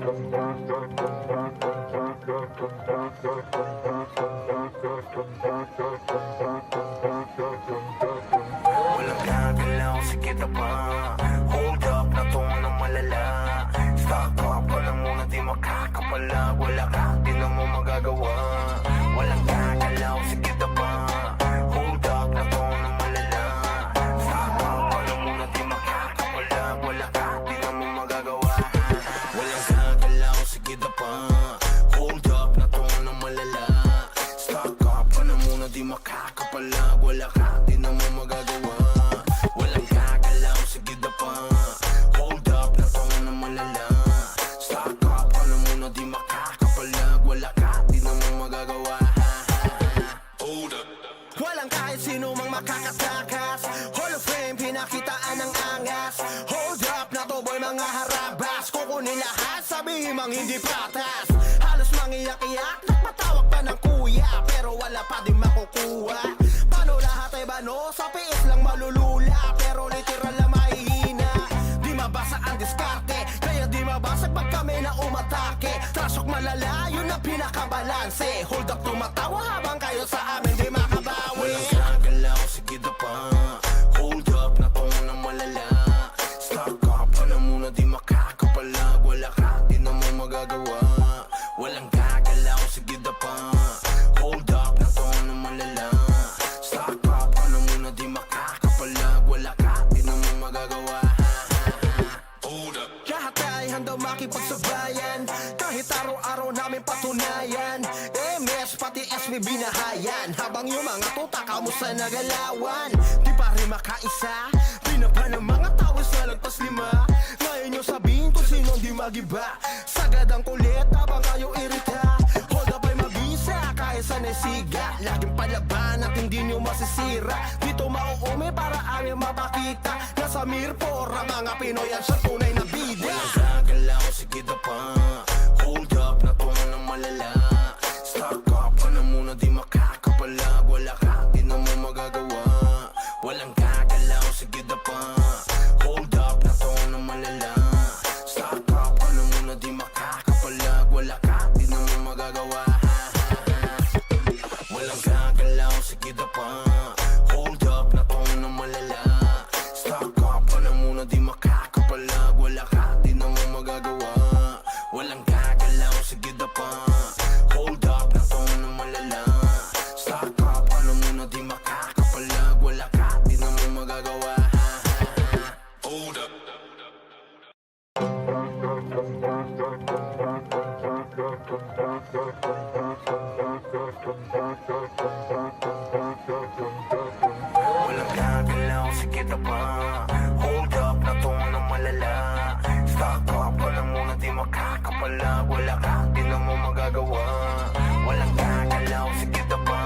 Walang gagalaw, sige na ba? Hold up na to na malala. Stock up ka na muna, di makakapalag. Wala ka, di na mo magagawa. Walang gagalaw, sige na ba? Hold up na to na malala. Stock up ka na muna, di makakapalag. Wala ka, di na mo magagawa. Walang gagalaw, sige na ba? Hold up na to na malala. Stock up ka na muna, di makakapalag. Wala ka, di na mo magagawa. Walang gagalaw, sige na pa. Hold up na to na malala. Stock up ka na muna, di makakapalag. Wala ka, di na mo magagawa. Hold up. Walang kahit sino mang makakatakas. Hall of Fame, pinakitaan ng angas. Hold up na to boy, mga harabas. Kukunin lahat, sabihin mang hindi patas. Halos mangiyak-iyak, nagpatawag pa ng kuya, pero wala pa din makukuha. Paano lahat ay bano? Sa PS lang malulula, pero literal na mahihina. Di mabasa ang diskarte, kaya di mabasag pag kami na umatake. Trasok malala, yun ang pinakabalanse. Hold up, tumatawa habang kayo sa amin di makabawi. Walang gagalaw, sige na pa. Hold up na to na malala. Stock up ka na muna, di makakapalag. Wala ka, di na mo magagawa. Walang gagalaw, sige na pa. Hold up na to na malala. Stock up ka na muna, di makakapalag. Wala ka, di na mo magagawa. Hold up. Lahat ay handang makipagsabayan, kahit araw-araw namin patunayan. MS pati SB binahayan, habang yung mga tuta kamusta nagalawan. Di pa rin makaisa, binaba ng mga tao sa lagpas 5. Ngayon yung sabihin kung sinong di magiba. Sagad ang kulit habang kayo irita. Hold up ay mabisa kahit sa nesiga. Laging palaban at hindi nyo masisira. Dito mauumi para amin mapakita. Nasa Mirpor ang mga Pinoy ang sa tunay na bida. Walang gagalaw, sige na pa. Hold up na to na malala. Stock up ka na muna, di makakapalag. Wala ka, di na mo magagawa. Walang gagalaw, sige na pa. Hold up na to na malala. Stock up ka na muna, di makakapalag. Wala ka, di na mo magagawa. Walang gagalaw, sige na pa. Hold up na to na malala. Stock up ka na muna, di makakapalag. Wala ka, di na mo magagawa. Walang gagalaw, sige na pa. Hold up na to na malala. Stock up ka na muna, di makakapalag. Wala ka, di na mo magagawa. Hold up. Walang gagalaw, sige na pa. Hold up na to na malala. Stock up ka na muna, di makakapalag. Wala ka, di na mo magagawa. Walang gagalaw, sige na pa.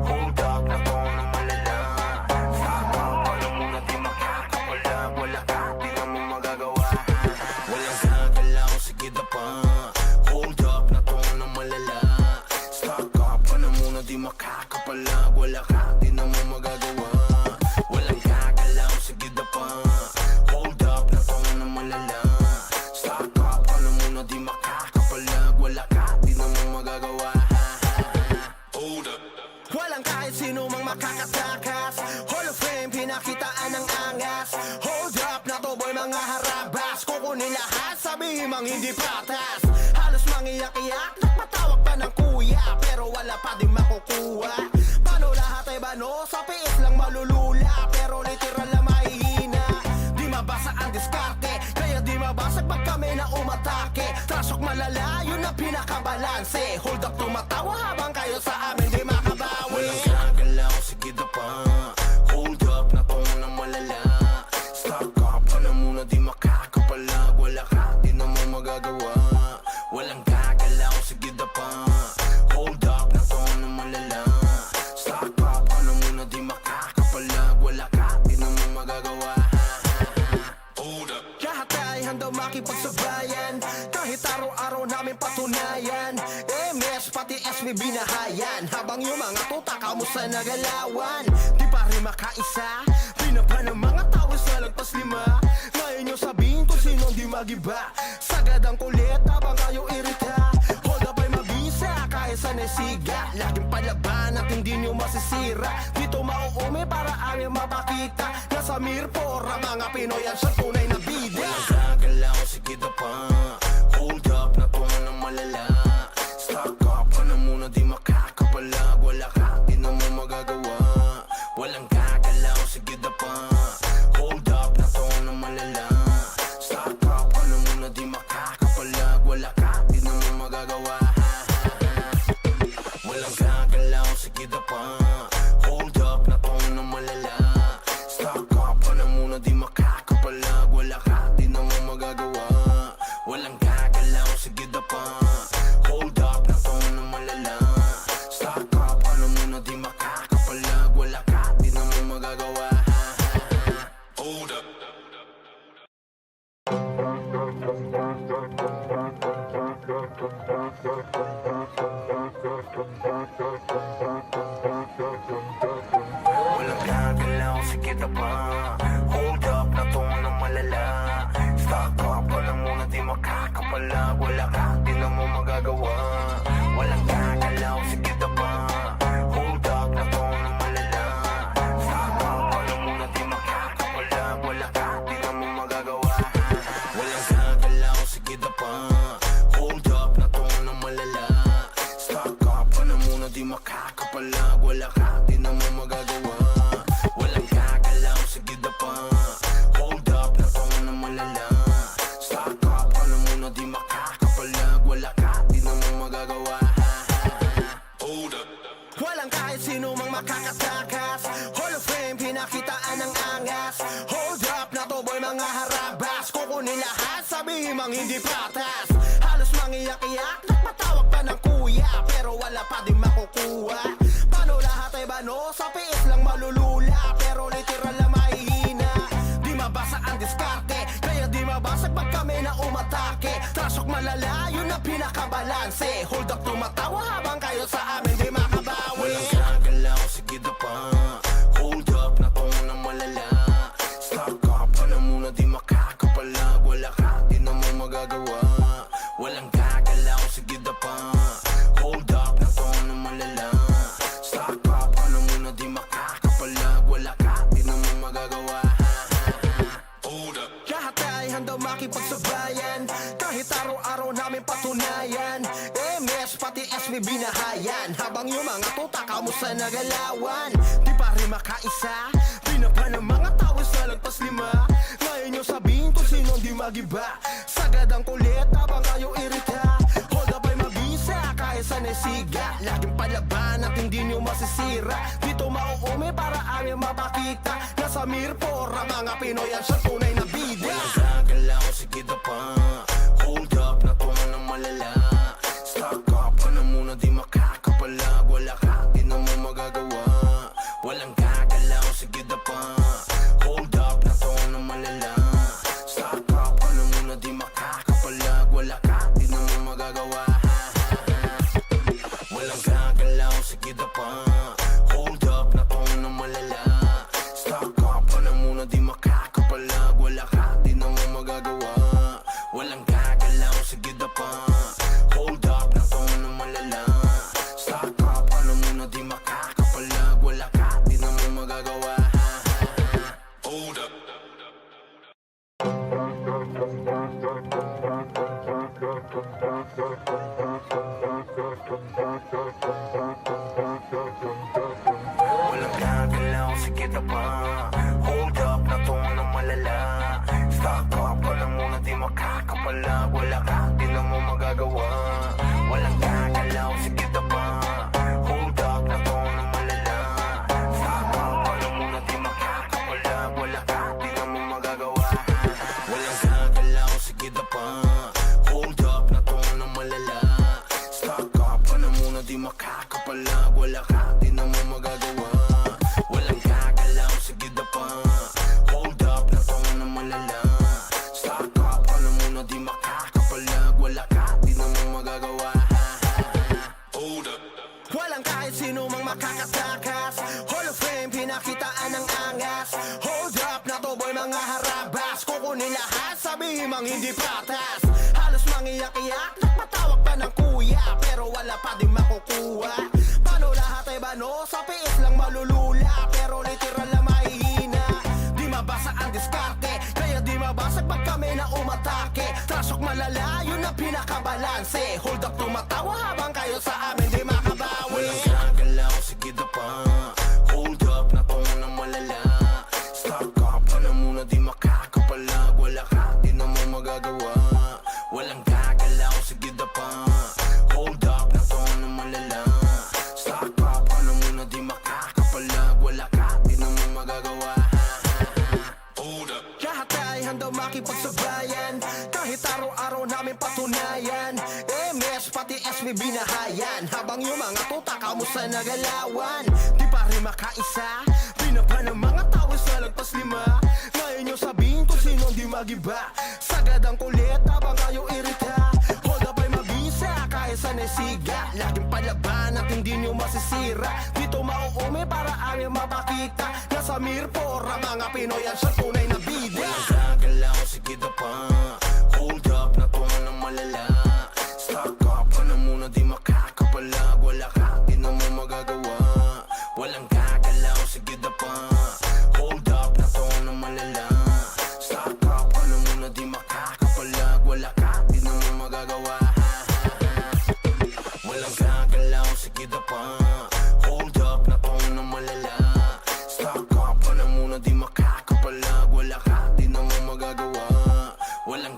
Hold up na to na malala. Stock up ka na muna, di makakapalag. Wala ka, di na mo magagawa. Walang gagalaw, sige na pa. Hold up na to na malala. Stock up ka na muna, di makakapalag. Wala ka, di na mo magagawa. Walang gagalaw, sige na pa. Hold up na to na malala. Stock up ka na muna, di makakapalag. Wala ka, di na mo magagawa. Hold up. Walang kahit sino mang makakatakas. Hall of Fame, pinakitaan ng angas. Hold up na to boy, mga harabas. Kukunin lahat, sabihin mang hindi patas. Halos mangiyak-iyak, nagpatawag pa ng kuya, pero wala pa din makukuha. Paano lahat ay bano? Sa PS lang malulula, pero literal na mahihina. Di mabasa ang diskarte, kaya di mabasag pag kami na umatake. Trasok malala, yun ang pinakabalanse. Hold up, tumatawa habang kayo sa amin di makabawi. Walang gagalaw, sige na pa. Hold up na to na malala. Stock up ka na muna, di makakapalag. Wala ka, di na mo magagawa. Walang gagalaw, sige na pa. Hold up na to na malala. Stock up ka na muna, di makakapalag. Wala ka, di na mo magagawa. Hold up. Lahat ay handang makipagsabayan, kahit araw-araw namin patunayan. MS pati SB binahayan, habang yung mga tuta kamusta nagalawan. Di pa rin makaisa, binaba ng mga tao tawis na lagpas 5. Ngayon yung sabihin kung sinong di magiba. Sagad ang kulit habang kayo irita. Hold up ay mabisa kahit sa nesiga. Laging palaban at hindi nyo masisira. Dito mauumi para aming mapakita. Nasa Mirpor ang mga Pinoy ang siyang tunay na bida. Walang gagalaw, sige na pa. Hold up, natungo ng malala. Stock up ka na muna, di makakapalag. Wala ka, di na mo magagawa. Walang gagalaw, sige na pa. Hold up, natungo ng malala. Stock up ka na muna, di makakapalag. Wala ka, di na mo magagawa. Walang gagalaw, sige na pa. Hold up, natungo ng malala. Stock up ka na muna, di makakapalag. Wala ka, di na mo magagawa. Walang gagalaw, sige na pa. Hold up, natungo ng malala. Stock up ka na muna, di makakapalag. Wala ka, di na mo magagawa. Hold up. Walang gagalaw, sige na pa. Hold up, natungo ng malala. Stock up ka na muna, di makakapalag. Wala ka, di na mo magagawa. Walang gagalaw, sige na pa. Hold up, natungo ng malala. Stock up ka na muna, di makakapalag. Wala ka, di na mo magagawa. Walang gagalaw, sige na pa. Hold up, natungo ng malala. Stock up ka na muna, di makakapalag. Wala ka, di na mo magagawa. Walang gagalaw, sige na pa. Hold up, natungo ng malala. Stock up ka na muna, di makakapalag. Wala ka, di na mo magagawa. Hold up. Walang kahit sino mang makakatakas. Hall of Fame, pinakitaan ng angas. Hold up na to boy, mga harabas. Kukunin lahat, sabihin mang hindi patas. Halos mangiyak-iyak, nagpatawag pa ng kuya. Pero wala pa din makukuha. Paano lahat ay bano? Sa PS lang malulula. Pero literal na mahihina. Di mabasa ang diskarte, kaya di mabasag pag kami na umatake. Trasok malala, yun ang pinakabalanse. Hold up, tumatawa habang kayo sa amin di makabawi. Walang gagalaw, sige na pa. Hold up, natungo ng malala. Stock up ka na muna, di makakapalag. Wala ka, di na mo magagawa. Walang gagalaw, sige na pa. Hold up, natungo ng malala. Stock up ka na muna, di makakapalag. Wala ka, di na mo magagawa. Hold up. Lahat ay handang makipagsabayan. Kahit araw-araw namin patunayan. MS pati SB binahayan. Habang yung mga tuta kamusta nagalawan. Di pa rin makaisa. Pinapa ng mga tawis na lagpas 5. Ngayon yung sabihin kung sinong di magiba. Sagad ang kulit habang kayo irita. Hold up ay mabisa kahit sa nesiga. Laging palaban at hindi nyo masisira. Dito mauumi para aming mapakita. Nasa Mirpor ang mga Pinoy ang siyang tunay na bida. Walang gagalaw, sige na pa. Hold up, natungo ng malala. Stock up ka na muna, di makakapalag. Wala ka, di na mo magagawa. Walang gagalaw, sige na pa. Hold up, natungo ng malala. Stock up ka na muna, di makakapalag. Wala ka, di na mo magagawa. Walang gagalaw, sige na pa. Hold up, natungo ng malala. Stock up ka na muna, di makakapalag. Wala ka, di na mo magagawa. Walang gagalaw, sige na pa. Hold up, natungo ng malala. Stock up ka na muna, di makakapalag. Wala ka, di na mo magagawa. Hold up. Walang gagalaw, sige na pa. Hold up, natungo ng malala. Stock up ka na muna, di makakapalag. Wala ka, di na mo magagawa. Walang gagalaw, sige na pa. Hold up, natungo ng malala. Stock up ka na muna, di makakapalag. Wala ka, di na mo magagawa. Walang gagalaw, sige na pa. Hold up, natungo ng malala. Stock up ka na muna, di makakapalag. Wala ka, di na mo magagawa. Walang gagalaw, sige na pa. Hold up, natungo ng malala. Stock up ka na muna, di makakapalag. Wala ka, di na mo magagawa. hindi patas. Halos mangiyak-iyak, nagpatawag pa ng kuya, pero wala pa din makukuha. Paano lahat ay bano, sa PS lang malulula, pero literal na mahihina. Di mabasa ang diskarte, kaya di mabasag pag kami na umatake. Trasok malala, yun ang pinakabalanse. Hold up, tumatawa habang kayo sa amin di makabawi. Walang gagalaw, sige na pa. Hold up, na to na malala. Stock up ka na muna, di makakapalag. Wala ka, di na mo magagawa. Walang gagalaw, sige na pa. Hold up, na to na malala. Stock up ka na muna, di makakapalag. Wala ka, di na mo magagawa. Hold up. Lahat ay handang makipagsabayan, kahit araw-araw namin patunayan. MS pati SB binahayan, habang yung mga tuta kamusta nagalawan. Di pa rin makaisa, pinapa ng mga tao sa lagpas 5. Ngayon yung sabihin kung sino di magiba. Sagad ang kulit habang kayo irita. Hold up ay mabisa kahit sa nesiga. Laging palaban at hindi nyo masisira. Dito mauumi para aming mapakita. Nasa Mirpor ang mga Pinoy ang siyang tunay na bida. Walang gagalaw, sige na pa. Hold up, na to na malala. Stock up ka na muna, di makakapalag. Wala ka, di na mo magagawa. Walang gagalaw, sige na pa. Hold up, na to na malala. Stock up ka na muna, di makakapalag. Wala ka, di na mo magagawa. Walang gagalaw, sige na pa. Hold up, na to na malala. Stock up ka na muna, di makakapalag. Wala ka, di na mo magagawa. Walang